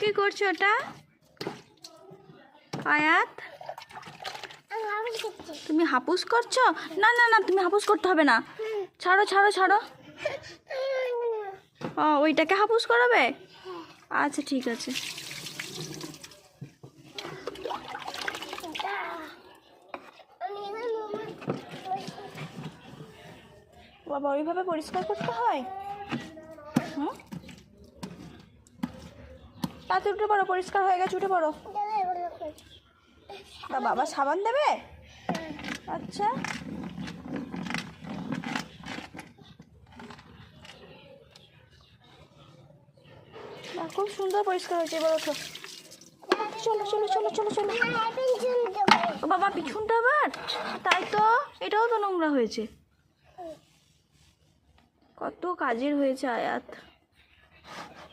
কি করছো ওটা আয়াত? তুমি হাপুস করছো? না না না, তুমি হাপুস করতে হবে না। ছাড়ো ছাড়ো ছাড়ো। ও, ওইটাকে হাপুস করাবে? আচ্ছা ঠিক আছে। বাবা, ওইভাবে পরিষ্কার করতে হয়? হুম, তাতে উঠে পড়ো, পরিষ্কার হয়ে গেছে, উঠে পড়ো। তা বাবা সাবান দেবে? আচ্ছা, খুব সুন্দর পরিষ্কার হয়েছে। এবার ওঠো, চলো চলো চলো চলো চলো। বাবা পিছনটা আবার? তাই তো, এটাও তো নোংরা হয়েছে। কত কাজের হয়েছে আয়াত।